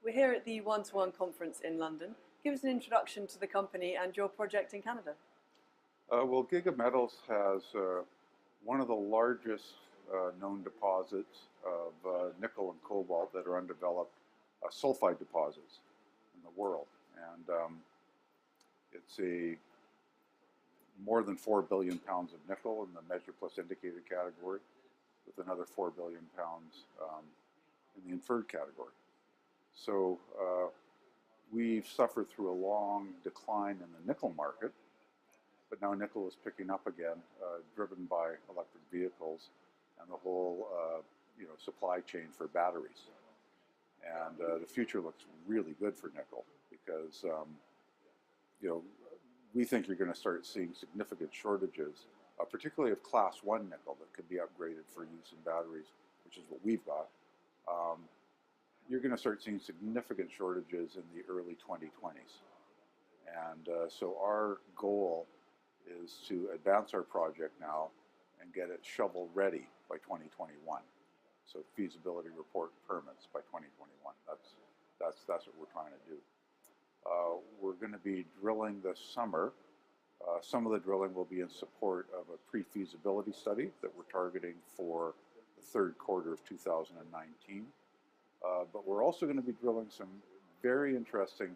We're here at the One-to-One conference in London. Give us an introduction to the company and your project in Canada. Well, Giga Metals has one of the largest known deposits of nickel and cobalt that are undeveloped sulfide deposits in the world. And it's more than 4 billion pounds of nickel in the measured plus indicated category, with another 4 billion pounds in the inferred category. So we've suffered through a long decline in the nickel market, but now nickel is picking up again, driven by electric vehicles and the whole supply chain for batteries. And the future looks really good for nickel because we think you're going to start seeing significant shortages, particularly of class 1 nickel that could be upgraded for use in batteries, which is what we've got. You're going to start seeing significant shortages in the early 2020s. And so our goal is to advance our project now and get it shovel ready by 2021. So feasibility report permits by 2021. That's what we're trying to do. We're going to be drilling this summer. Some of the drilling will be in support of a pre-feasibility study that we're targeting for the third quarter of 2019. But we're also going to be drilling some very interesting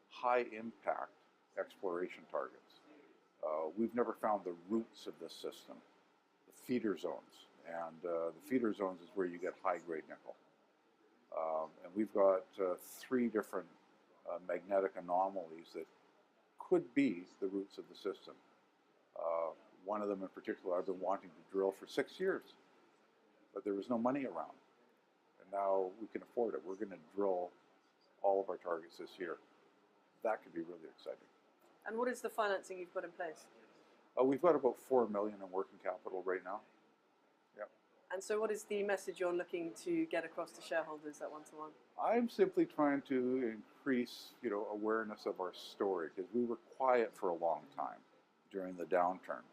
high-impact exploration targets. We've never found the roots of this system, the feeder zones. And the feeder zones is where you get high-grade nickel. And we've got 3 different magnetic anomalies that could be the roots of the system. One of them in particular I've been wanting to drill for 6 years, but there was no money around. And now we can afford it. We're going to drill all of our targets this year. That could be really exciting. And what is the financing you've got in place? We've got about $4 million in working capital right now. Yeah. And so what is the message you're looking to get across to shareholders at One-to-One? I'm simply trying to increase, awareness of our story, because we were quiet for a long time during the downturn.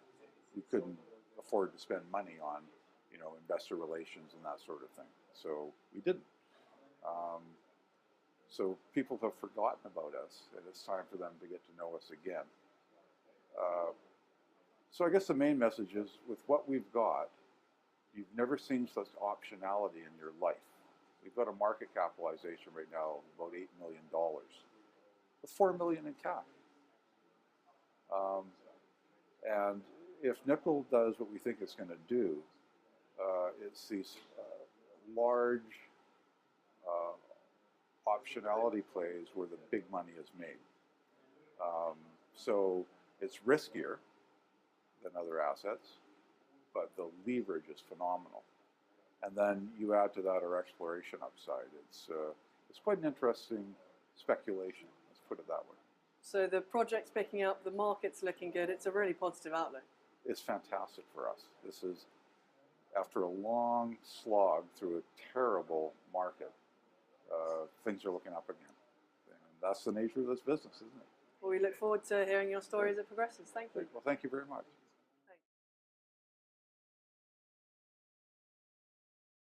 We couldn't afford to spend money on, investor relations and that sort of thing. So we didn't. So people have forgotten about us, and it's time for them to get to know us again. So I guess the main message is, with what we've got, you've never seen such optionality in your life. We've got a market capitalization right now of about $8 million, with $4 million in cash. And if nickel does what we think it's going to do, it's these large optionality plays where the big money is made. So it's riskier than other assets, but the leverage is phenomenal. And then you add to that our exploration upside. It's quite an interesting speculation, let's put it that way. So the project's picking up, the market's looking good. It's a really positive outlook. It's fantastic for us. This is, after a long slog through a terrible market, things are looking up again. And that's the nature of this business, isn't it? Well, we look forward to hearing your story as it progresses. Thank you. Well, thank you very much.